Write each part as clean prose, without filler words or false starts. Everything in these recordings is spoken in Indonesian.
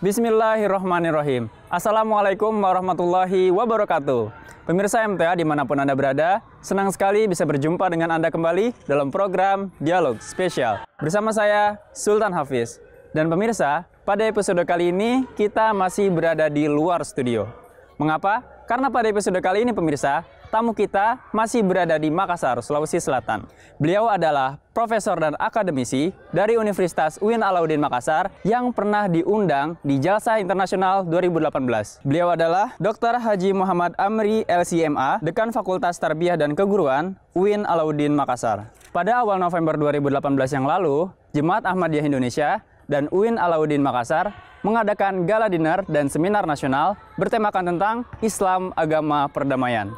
Bismillahirrahmanirrahim. Assalamualaikum warahmatullahi wabarakatuh. Pemirsa MTA dimanapun Anda berada, senang sekali bisa berjumpa dengan Anda kembali dalam program Dialog Spesial. Bersama saya, Sultan Hafiz. Dan pemirsa, pada episode kali ini kita masih berada di luar studio. Mengapa? Karena pada episode kali ini pemirsa, tamu kita masih berada di Makassar, Sulawesi Selatan. Beliau adalah profesor dan akademisi dari Universitas UIN Alauddin Makassar yang pernah diundang di Jalsa Internasional 2018. Beliau adalah Dr. Haji Muhammad Amri LCMA, Dekan Fakultas Tarbiyah dan Keguruan UIN Alauddin Makassar. Pada awal November 2018 yang lalu, Jemaat Ahmadiyah Indonesia dan UIN Alauddin Makassar mengadakan gala dinner dan seminar nasional bertemakan tentang Islam, Agama, Perdamaian.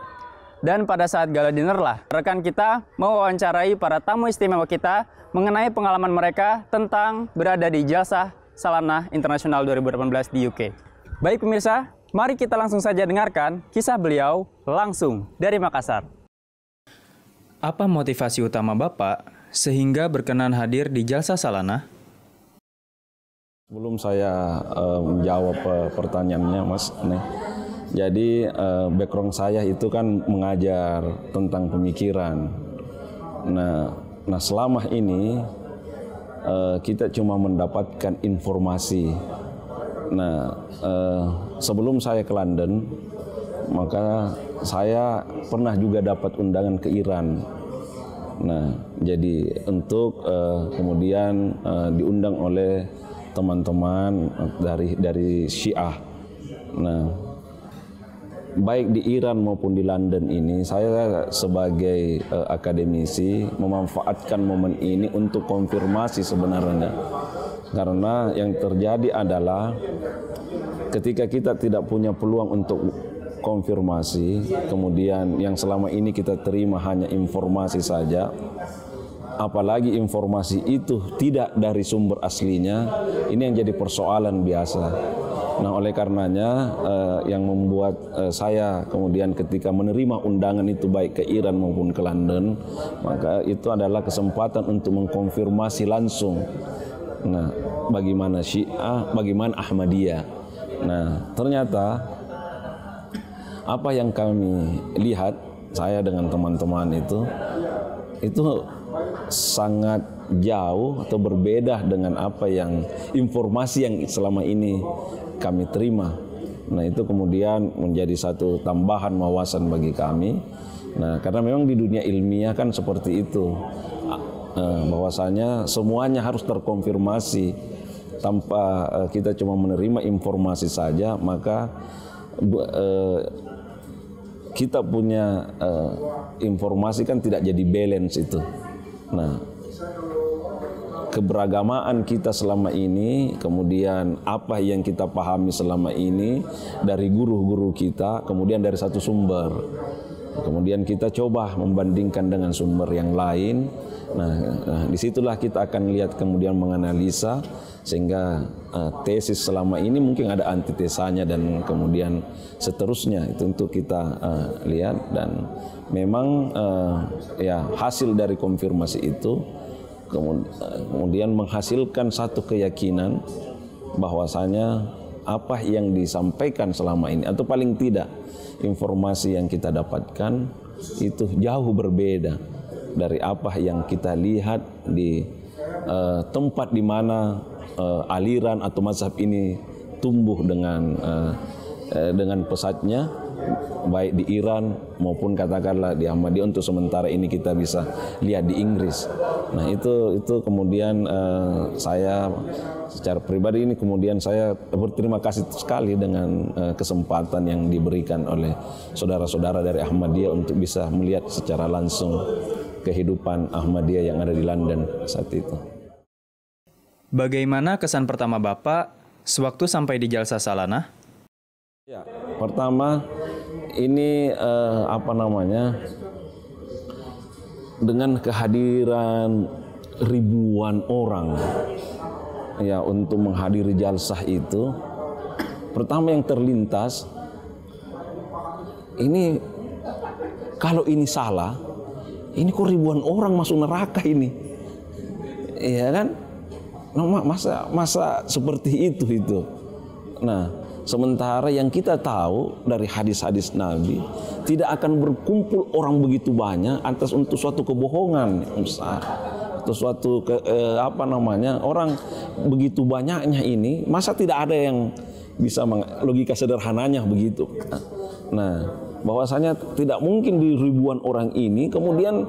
Dan pada saat gala dinner lah, rekan kita mewawancarai para tamu istimewa kita mengenai pengalaman mereka tentang berada di Jalsa Salana Internasional 2018 di UK. Baik pemirsa, mari kita langsung saja dengarkan kisah beliau langsung dari Makassar. Apa motivasi utama Bapak sehingga berkenan hadir di Jalsa Salana? Sebelum saya menjawab pertanyaannya Mas, jadi background saya itu kan mengajar tentang pemikiran. Nah selama ini kita cuma mendapatkan informasi. Nah sebelum saya ke London, maka saya pernah juga dapat undangan ke Iran. Nah jadi untuk kemudian diundang oleh teman-teman dari Syiah. Nah, baik di Iran maupun di London ini, saya sebagai akademisi memanfaatkan momen ini untuk konfirmasi sebenarnya. Karena yang terjadi adalah ketika kita tidak punya peluang untuk konfirmasi, kemudian yang selama ini kita terima hanya informasi saja, apalagi informasi itu tidak dari sumber aslinya, ini yang jadi persoalan biasa. Nah oleh karenanya yang membuat saya kemudian ketika menerima undangan itu baik ke Iran maupun ke London, maka itu adalah kesempatan untuk mengkonfirmasi langsung. Nah bagaimana Syiah, bagaimana Ahmadiyah. Nah ternyata apa yang kami lihat, saya dengan teman-teman itu sangat jauh atau berbeda dengan apa yang informasi yang selama ini kami terima. Nah itu kemudian menjadi satu tambahan wawasan bagi kami. Nah karena memang di dunia ilmiah kan seperti itu, bahwasanya semuanya harus terkonfirmasi. Tanpa kita cuma menerima informasi saja, maka kita punya informasi kan tidak jadi balance itu. Nah, keberagamaan kita selama ini, kemudian apa yang kita pahami selama ini dari guru-guru kita, kemudian dari satu sumber. Kemudian kita coba membandingkan dengan sumber yang lain. Nah disitulah kita akan lihat kemudian menganalisa sehingga tesis selama ini mungkin ada antitesanya dan kemudian seterusnya itu untuk kita lihat. Dan memang ya hasil dari konfirmasi itu kemudian menghasilkan satu keyakinan bahwasanya apa yang disampaikan selama ini atau paling tidak informasi yang kita dapatkan itu jauh berbeda dari apa yang kita lihat di tempat di mana aliran atau mazhab ini tumbuh dengan pesatnya, baik di Iran maupun katakanlah di Ahmadiyah. Untuk sementara ini kita bisa lihat di Inggris. Nah itu kemudian saya secara pribadi ini kemudian saya berterima kasih sekali dengan kesempatan yang diberikan oleh saudara-saudara dari Ahmadiyah untuk bisa melihat secara langsung kehidupan Ahmadiyah yang ada di London saat itu. Bagaimana kesan pertama Bapak sewaktu sampai di Jalsa Salana? Ya, pertama ini dengan kehadiran ribuan orang ya untuk menghadiri jalsah itu, pertama yang terlintas ini kalau ini salah, ini kok ribuan orang masuk neraka ini, iya kan? Masa seperti itu. Nah, sementara yang kita tahu dari hadis-hadis Nabi, tidak akan berkumpul orang begitu banyak atas untuk suatu kebohongan yang besar, atau suatu orang begitu banyaknya ini, masa tidak ada yang bisa logika sederhananya begitu. Nah, bahwasanya tidak mungkin di ribuan orang ini kemudian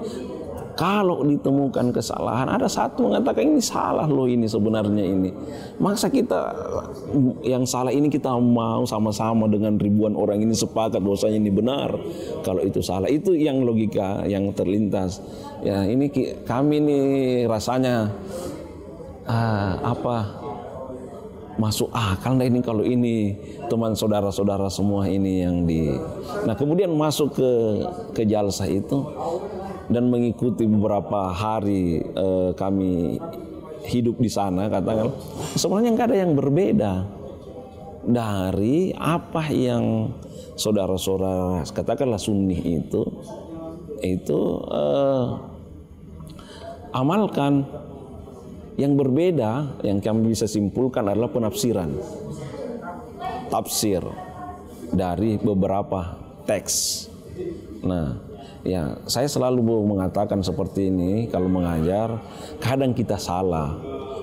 kalau ditemukan kesalahan, ada satu mengatakan ini salah loh, ini sebenarnya ini. Masa kita yang salah ini kita mau sama-sama dengan ribuan orang ini sepakat bahwasanya ini benar. Kalau itu salah, itu yang logika yang terlintas. Ya, ini kami ini rasanya masuk akal ini kalau ini teman saudara-saudara semua ini yang Nah, kemudian masuk ke jalsah itu dan mengikuti beberapa hari kami hidup di sana, katakan sebenarnya nggak ada yang berbeda dari apa yang saudara-saudara katakanlah Sunni itu amalkan. Yang berbeda yang kami bisa simpulkan adalah tafsir dari beberapa teks. Nah, ya, saya selalu mengatakan seperti ini kalau mengajar, kadang kita salah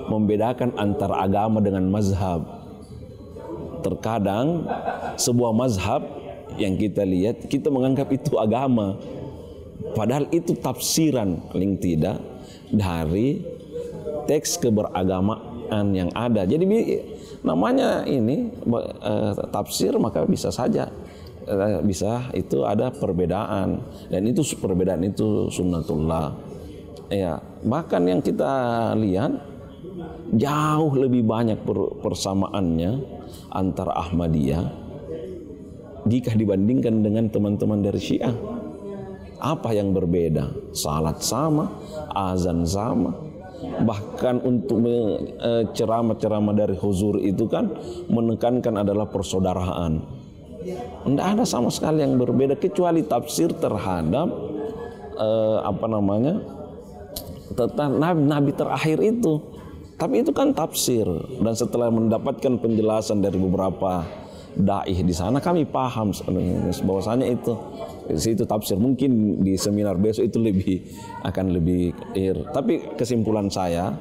membedakan antara agama dengan mazhab. Terkadang sebuah mazhab yang kita lihat, kita menganggap itu agama, padahal itu tafsiran paling tidak dari teks keberagamaan yang ada. Jadi namanya ini tafsir, maka bisa saja bisa itu ada perbedaan, dan itu perbedaan itu sunnatullah. Ya, bahkan yang kita lihat jauh lebih banyak persamaannya antara Ahmadiyah jika dibandingkan dengan teman-teman dari Syiah. Apa yang berbeda? Salat sama, azan sama. Bahkan untuk ceramah-ceramah dari huzur itu kan menekankan adalah persaudaraan. Tidak ada sama sekali yang berbeda kecuali tafsir terhadap tentang nabi terakhir itu. Tapi itu kan tafsir, dan setelah mendapatkan penjelasan dari beberapa dai di sana, kami paham bahwasanya itu tafsir. Mungkin di seminar besok itu akan lebih clear. Tapi kesimpulan saya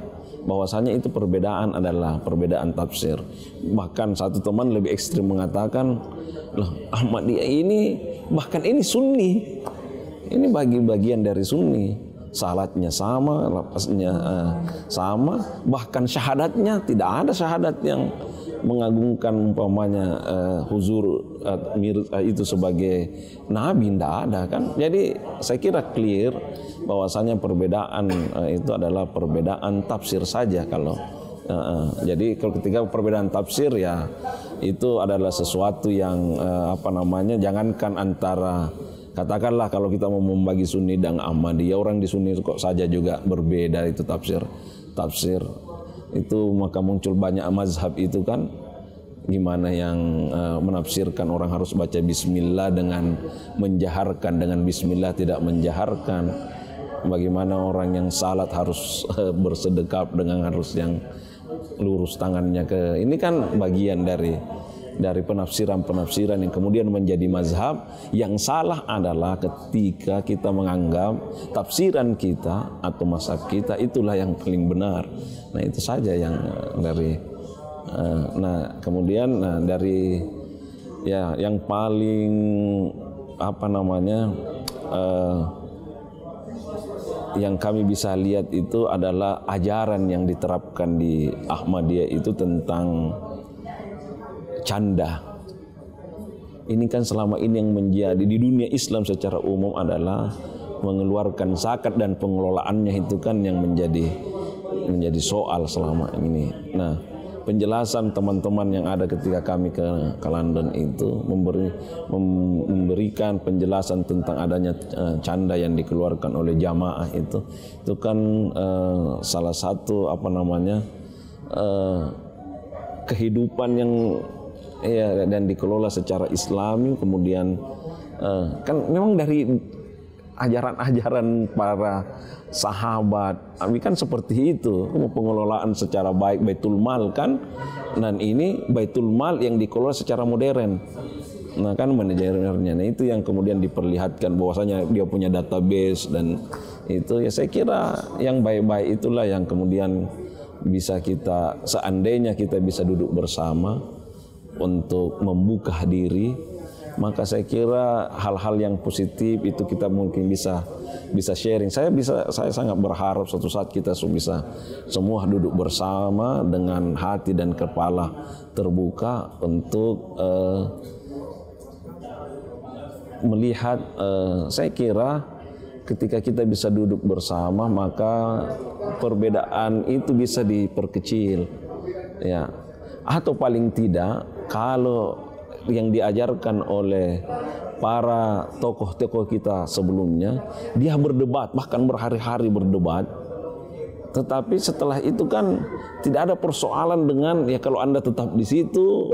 bahwasanya itu perbedaan adalah perbedaan tafsir. Bahkan satu teman lebih ekstrim mengatakan, loh, Ahmadiyah ini bahkan ini Sunni, ini bagian dari Sunni. Salatnya sama, lapasnya sama, bahkan syahadatnya tidak ada syahadat yang mengagungkan umpamanya huzur itu sebagai nabi, tidak ada kan. Jadi saya kira clear bahwasanya perbedaan itu adalah perbedaan tafsir saja. Kalau jadi kalau ketika perbedaan tafsir, ya itu adalah sesuatu yang jangankan antara, katakanlah kalau kita mau membagi Sunni dan Ahmadiyah, orang di Sunni kok saja juga berbeda itu tafsir itu, maka muncul banyak mazhab itu kan. Gimana yang menafsirkan orang harus baca bismillah dengan menjaharkan, dengan bismillah tidak menjaharkan. Bagaimana orang yang salat harus bersedekap dengan harus yang lurus tangannya ke. Ini kan bagian dari penafsiran-penafsiran yang kemudian menjadi mazhab. Yang salah adalah ketika kita menganggap tafsiran kita atau mazhab kita itulah yang paling benar. Nah, itu saja yang dari kemudian dari yang paling yang kami bisa lihat itu adalah ajaran yang diterapkan di Ahmadiyah itu tentang canda. Ini kan selama ini yang menjadi di dunia Islam secara umum adalah mengeluarkan zakat, dan pengelolaannya itu kan yang menjadi soal selama ini. Nah, penjelasan teman-teman yang ada ketika kami ke London itu memberikan penjelasan tentang adanya canda yang dikeluarkan oleh jamaah itu kan salah satu kehidupan yang dan dikelola secara Islami. Kemudian kan memang dari ajaran-ajaran para sahabat. Kami kan seperti itu, pengelolaan secara baik Baitul Mal kan, dan ini Baitul Mal yang dikelola secara modern. Nah kan manajernya, nah itu yang kemudian diperlihatkan bahwasanya dia punya database, dan itu ya saya kira yang baik-baik itulah yang kemudian bisa kita, seandainya kita bisa duduk bersama untuk membuka diri, maka saya kira hal-hal yang positif itu kita mungkin bisa sharing. Saya sangat berharap suatu saat kita bisa semua duduk bersama dengan hati dan kepala terbuka untuk melihat. Saya kira ketika kita bisa duduk bersama, maka perbedaan itu bisa diperkecil, ya. Atau paling tidak, kalau yang diajarkan oleh para tokoh-tokoh kita sebelumnya, dia berdebat, bahkan berhari-hari berdebat. Tetapi setelah itu kan tidak ada persoalan dengan, ya kalau Anda tetap di situ,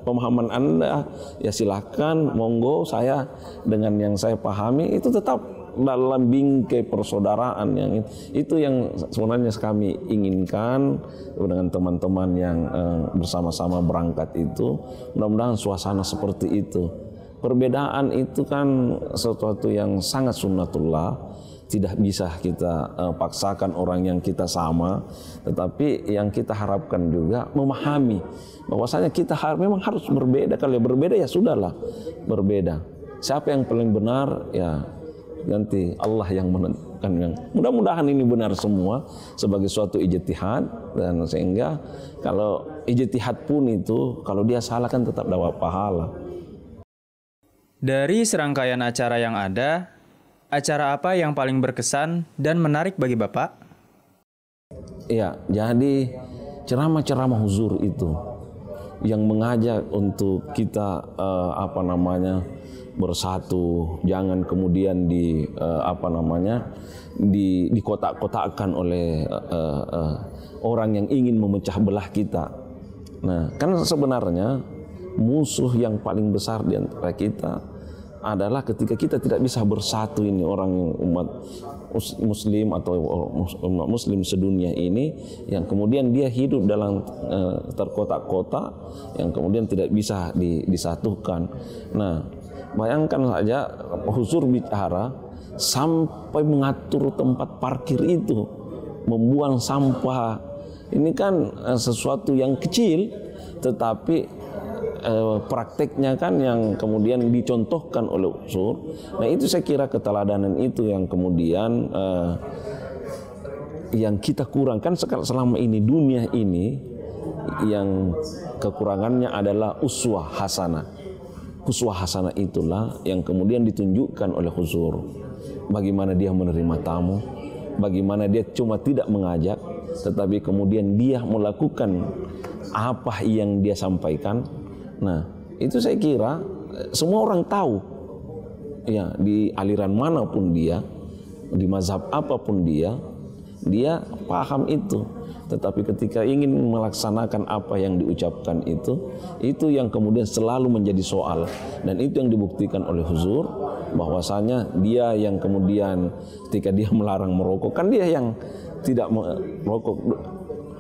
pemahaman Anda, ya silakan, monggo, saya dengan yang saya pahami itu tetap dalam bingkai persaudaraan. Yang itu yang sebenarnya kami inginkan dengan teman-teman yang bersama-sama berangkat itu. Mudah-mudahan suasana seperti itu. Perbedaan itu kan sesuatu yang sangat sunnatullah, tidak bisa kita paksakan orang yang kita sama, tetapi yang kita harapkan juga memahami bahwasanya kita memang harus berbeda. Kalau berbeda ya sudahlah, berbeda. Siapa yang paling benar, ya nanti Allah yang menentukan. Mudah-mudahan ini benar semua sebagai suatu ijtihad, dan sehingga kalau ijtihad pun itu kalau dia salah kan tetap dapat pahala. Dari serangkaian acara yang ada, acara apa yang paling berkesan dan menarik bagi Bapak? Ya, jadi ceramah-ceramah huzur itu yang mengajak untuk kita bersatu, jangan kemudian dikotak-kotakkan oleh orang yang ingin memecah belah kita. Nah, kan sebenarnya musuh yang paling besar di antara kita adalah ketika kita tidak bisa bersatu, ini orang yang umat muslim atau umat muslim sedunia ini, yang kemudian dia hidup dalam terkotak-kotak, yang kemudian tidak bisa disatukan. Nah, bayangkan saja huzur bicara sampai mengatur tempat parkir itu, membuang sampah. Ini kan sesuatu yang kecil, tetapi prakteknya kan yang kemudian dicontohkan oleh huzur. Nah itu saya kira keteladanan itu yang kemudian yang kita kurangkan selama ini. Dunia ini yang kekurangannya adalah uswah hasanah. Uswah hasanah itulah yang kemudian ditunjukkan oleh huzur. Bagaimana dia menerima tamu, bagaimana dia cuma tidak mengajak, tetapi kemudian dia melakukan apa yang dia sampaikan. Nah, itu saya kira semua orang tahu, ya, di aliran manapun dia, di mazhab apapun dia paham itu. Tetapi ketika ingin melaksanakan apa yang diucapkan itu yang kemudian selalu menjadi soal. Dan itu yang dibuktikan oleh huzur, bahwasanya dia yang kemudian ketika dia melarang merokok, kan dia yang tidak merokok,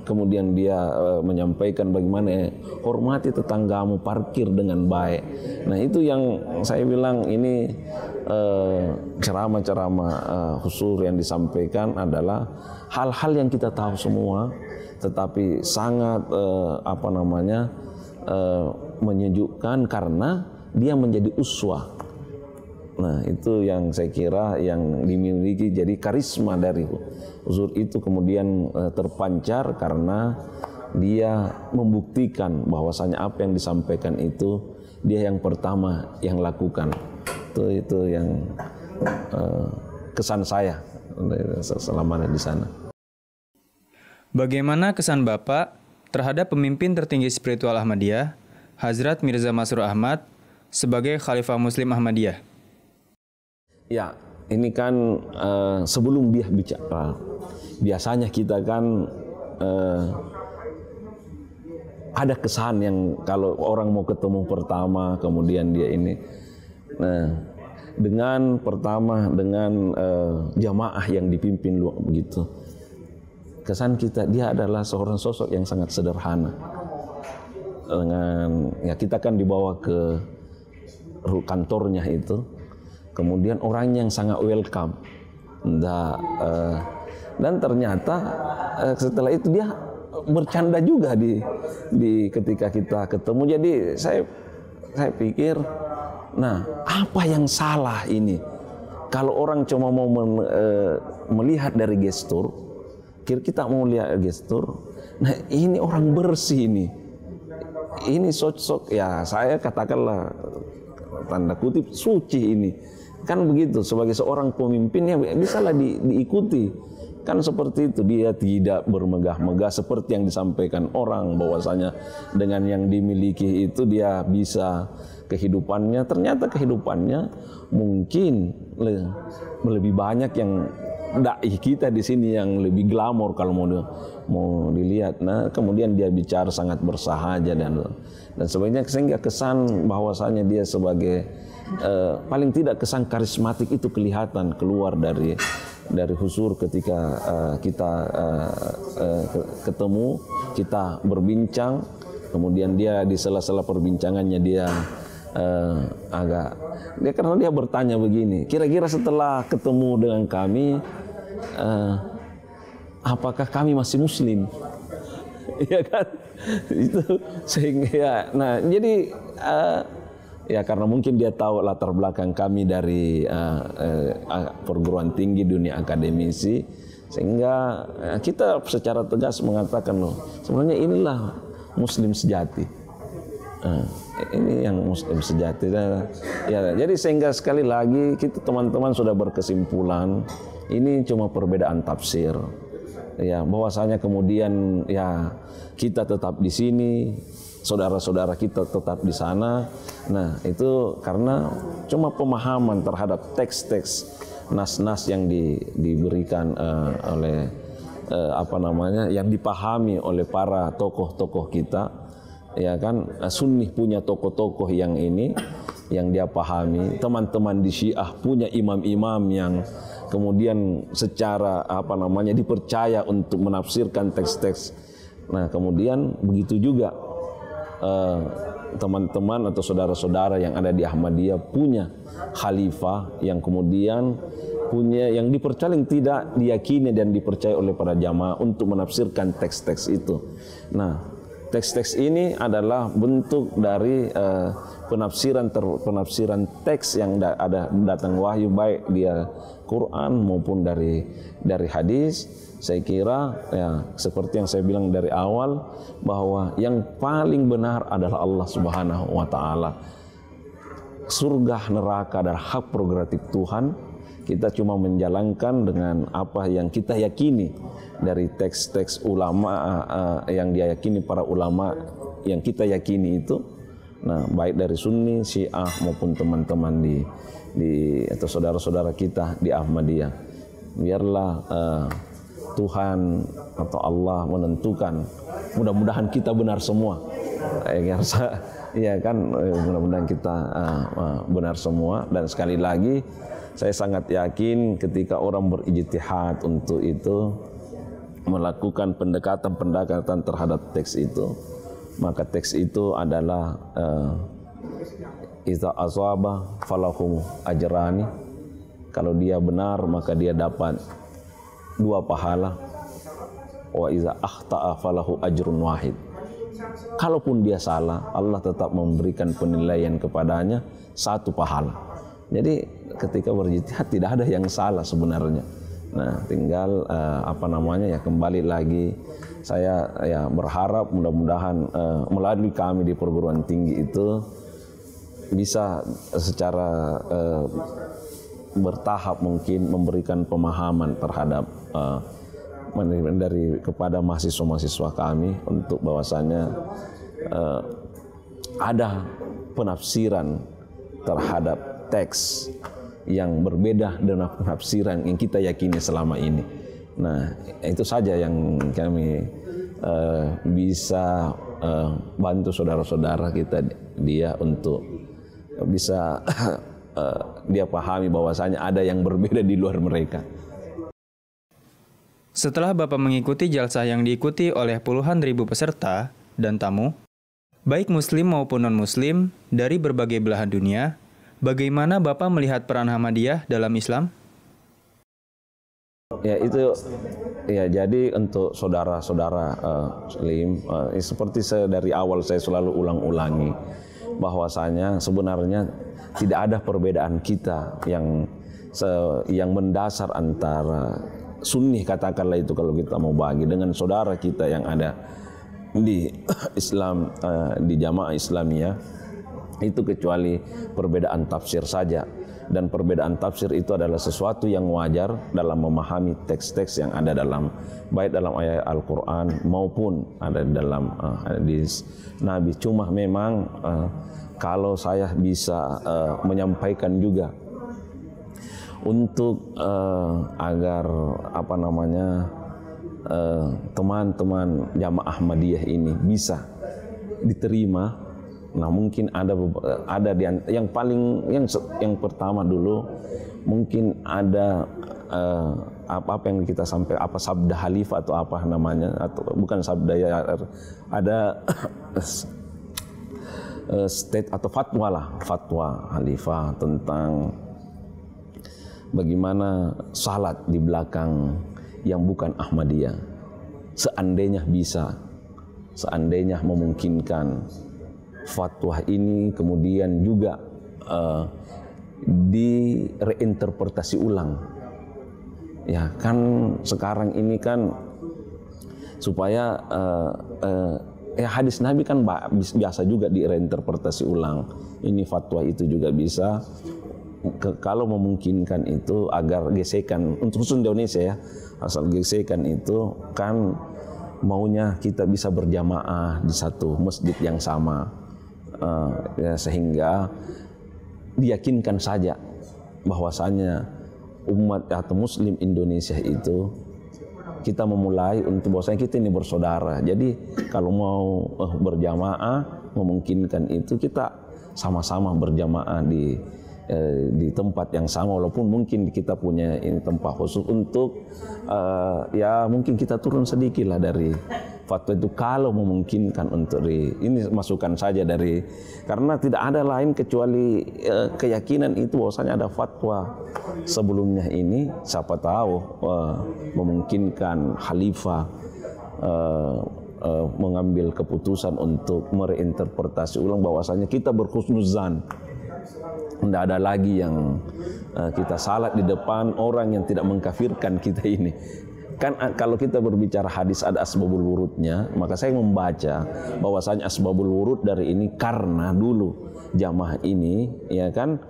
kemudian dia menyampaikan bagaimana hormati tetanggamu, parkir dengan baik. Nah itu yang saya bilang, ini ceramah-ceramah huzur yang disampaikan adalah hal-hal yang kita tahu semua, tetapi sangat menyejukkan karena dia menjadi uswah. Nah itu yang saya kira yang dimiliki, jadi karisma dari huzur itu kemudian terpancar karena dia membuktikan bahwasanya apa yang disampaikan itu dia yang pertama yang lakukan. Itu yang kesan saya selama di sana. Bagaimana kesan Bapak terhadap pemimpin tertinggi spiritual Ahmadiyah, Hazrat Mirza Masroor Ahmad, sebagai Khalifah Muslim Ahmadiyah? Ya, ini kan sebelum dia bicara, biasanya kita kan ada kesan yang kalau orang mau ketemu pertama, kemudian dia ini. Nah, dengan pertama dengan jamaah yang dipimpin begitu. Kesan kita dia adalah seorang sosok yang sangat sederhana. Dengan ya kita kan dibawa ke kantornya itu, kemudian orangnya yang sangat welcome. Dan ternyata setelah itu dia bercanda juga di ketika kita ketemu. Jadi saya pikir, nah apa yang salah ini? Kalau orang cuma mau melihat dari gestur, kita mau lihat gestur. Nah ini orang bersih ini sosok ya saya katakanlah tanda kutip suci ini. Kan begitu, sebagai seorang pemimpinnya bisalah diikuti. Kan seperti itu, dia tidak bermegah-megah seperti yang disampaikan orang bahwasanya dengan yang dimiliki itu dia bisa kehidupannya. Ternyata kehidupannya mungkin lebih banyak yang dai kita di sini yang lebih glamor kalau mau dilihat. Nah, kemudian dia bicara sangat bersahaja dan sebagainya, sehingga kesan bahwasanya dia sebagai paling tidak kesan karismatik itu kelihatan keluar dari husur ketika kita ketemu, kita berbincang, kemudian dia di sela-sela perbincangannya dia karena dia bertanya begini, kira-kira setelah ketemu dengan kami apakah kami masih muslim? Ya kan, itu sehingga ya, nah jadi ya karena mungkin dia tahu latar belakang kami dari perguruan tinggi dunia akademisi, sehingga kita secara tegas mengatakan loh sebenarnya inilah muslim sejati. Ini yang muslim sejati. Ya, jadi sehingga sekali lagi kita teman-teman sudah berkesimpulan ini cuma perbedaan tafsir. Ya, bahwasanya kemudian ya kita tetap di sini, saudara-saudara kita tetap di sana. Nah, itu karena cuma pemahaman terhadap teks-teks nas-nas yang diberikan oleh yang dipahami oleh para tokoh-tokoh kita. Ya kan, Sunni punya tokoh-tokoh yang dia pahami, teman-teman di Syiah punya imam-imam yang kemudian secara dipercaya untuk menafsirkan teks-teks. Nah, kemudian begitu juga teman-teman atau saudara-saudara yang ada di Ahmadiyah punya khalifah yang kemudian punya yang dipercaya, yang tidak diyakini dan dipercaya oleh para jamaah untuk menafsirkan teks-teks itu. Nah, teks-teks ini adalah bentuk dari penafsiran teks yang ada datang wahyu, baik dia Quran maupun dari hadis. Saya kira ya seperti yang saya bilang dari awal bahwa yang paling benar adalah Allah Subhanahu wa taala. Surga neraka adalah hak prerogatif Tuhan. Kita cuma menjalankan dengan apa yang kita yakini dari teks-teks ulama yang diyakini para ulama yang kita yakini itu. Nah, baik dari Sunni, Syiah maupun teman-teman di atau saudara-saudara kita di Ahmadiyah. Biarlah Tuhan atau Allah menentukan. Mudah-mudahan kita benar semua. Ya kan, mudah-mudahan kita benar semua. Dan sekali lagi saya sangat yakin ketika orang berijtihad untuk itu melakukan pendekatan terhadap teks itu, maka teks itu adalah iza azaba falahum ajrani. Kalau dia benar maka dia dapat 2 pahala. Wa iza akhta'a falahu ajrun wahid. Kalaupun dia salah, Allah tetap memberikan penilaian kepadanya 1 pahala. Jadi ketika berijtihad tidak ada yang salah sebenarnya. Nah, tinggal kembali lagi saya ya berharap mudah-mudahan melalui kami di perguruan tinggi itu bisa secara bertahap mungkin memberikan pemahaman terhadap kepada mahasiswa-mahasiswa kami untuk bahwasanya ada penafsiran terhadap teks yang berbeda dengan penafsiran yang kita yakini selama ini. Nah, itu saja yang kami bisa bantu saudara-saudara kita dia untuk bisa dia pahami bahwasanya ada yang berbeda di luar mereka. Setelah Bapak mengikuti jalsah yang diikuti oleh puluhan ribu peserta dan tamu, baik muslim maupun non-muslim dari berbagai belahan dunia, bagaimana Bapak melihat peran Ahmadiyah dalam Islam? Ya itu, ya jadi untuk saudara-saudara Muslim, seperti dari awal saya selalu ulang-ulangi, bahwasanya sebenarnya tidak ada perbedaan kita yang mendasar antara Sunni, katakanlah itu kalau kita mau bagi, dengan saudara kita yang ada di Islam, di jamaah Islamiyah, itu kecuali perbedaan tafsir saja. Dan perbedaan tafsir itu adalah sesuatu yang wajar dalam memahami teks-teks yang ada dalam, baik dalam ayat Al-Quran maupun ada dalam hadis Nabi. Cuma memang kalau saya bisa menyampaikan juga untuk agar teman-teman jamaah Ahmadiyah ini bisa diterima. Nah, mungkin ada yang pertama dulu mungkin ada apa yang kita sampai, apa sabda khalifah atau apa namanya, atau bukan sabda ya, ada state atau fatwa khalifah tentang bagaimana salat di belakang yang bukan Ahmadiyah. Seandainya memungkinkan, fatwa ini kemudian juga direinterpretasi ulang. Ya kan sekarang ini kan supaya hadis Nabi kan biasa juga direinterpretasi ulang. Ini fatwa itu juga bisa. Kalau memungkinkan itu agar gesekan untuk khusus Indonesia ya, asal gesekan itu kan maunya kita bisa berjamaah di satu masjid yang sama, ya, sehingga diyakinkan saja bahwasanya umat atau Muslim Indonesia itu kita memulai untuk bahwasanya kita ini bersaudara. Jadi kalau mau berjamaah memungkinkan itu kita sama-sama berjamaah di tempat yang sama, walaupun mungkin kita punya ini tempat khusus untuk ya mungkin kita turun sedikit lah dari fatwa itu kalau memungkinkan untuk ini masukan saja dari, karena tidak ada lain kecuali keyakinan itu bahwasanya ada fatwa sebelumnya ini, siapa tahu memungkinkan khalifah mengambil keputusan untuk mereinterpretasi ulang bahwasanya kita berhusnuzan. Tidak ada lagi yang kita salat di depan orang yang tidak mengkafirkan kita ini. Kan kalau kita berbicara hadis ada asbabul wurudnya, maka saya membaca bahwasanya asbabul wurud dari ini karena dulu jamaah ini ya kan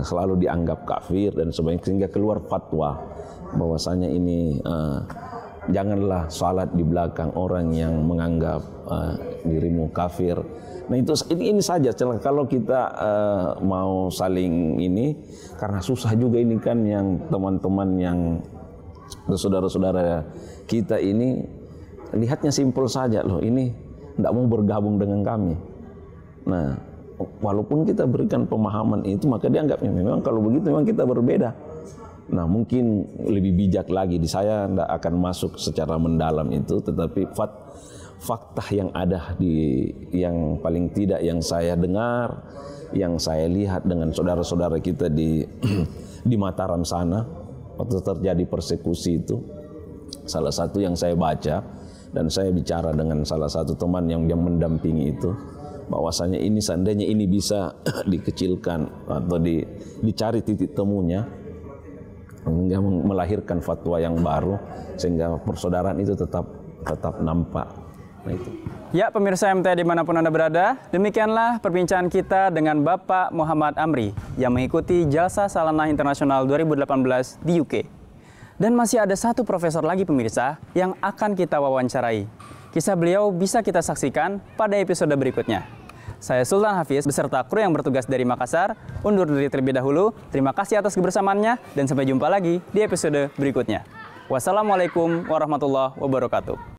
selalu dianggap kafir dan sebagainya, sehingga keluar fatwa bahwasanya ini janganlah salat di belakang orang yang menganggap dirimu kafir. Nah itu ini saja. Kalau kita mau saling ini, karena susah juga ini kan yang teman-teman yang saudara-saudara kita ini lihatnya simpel saja loh, ini tidak mau bergabung dengan kami. Nah walaupun kita berikan pemahaman itu, maka dianggapnya memang kalau begitu memang kita berbeda. Nah mungkin lebih bijak lagi, saya tidak akan masuk secara mendalam itu, tetapi fakta yang ada yang paling tidak yang saya dengar, yang saya lihat dengan saudara-saudara kita di Mataram sana waktu terjadi persekusi itu, salah satu yang saya baca dan saya bicara dengan salah satu teman yang mendampingi itu, bahwasanya ini seandainya ini bisa dikecilkan atau dicari titik temunya hingga melahirkan fatwa yang baru sehingga persaudaraan itu tetap nampak. Nah, itu. Ya, pemirsa MTA dimanapun Anda berada, demikianlah perbincangan kita dengan Bapak Muhammad Amri yang mengikuti Jalsah Salanah Internasional 2018 di UK. Dan masih ada satu profesor lagi pemirsa yang akan kita wawancarai. Kisah beliau bisa kita saksikan pada episode berikutnya. Saya Sultan Hafiz beserta kru yang bertugas dari Makassar undur diri terlebih dahulu. Terima kasih atas kebersamaannya dan sampai jumpa lagi di episode berikutnya. Wassalamualaikum warahmatullahi wabarakatuh.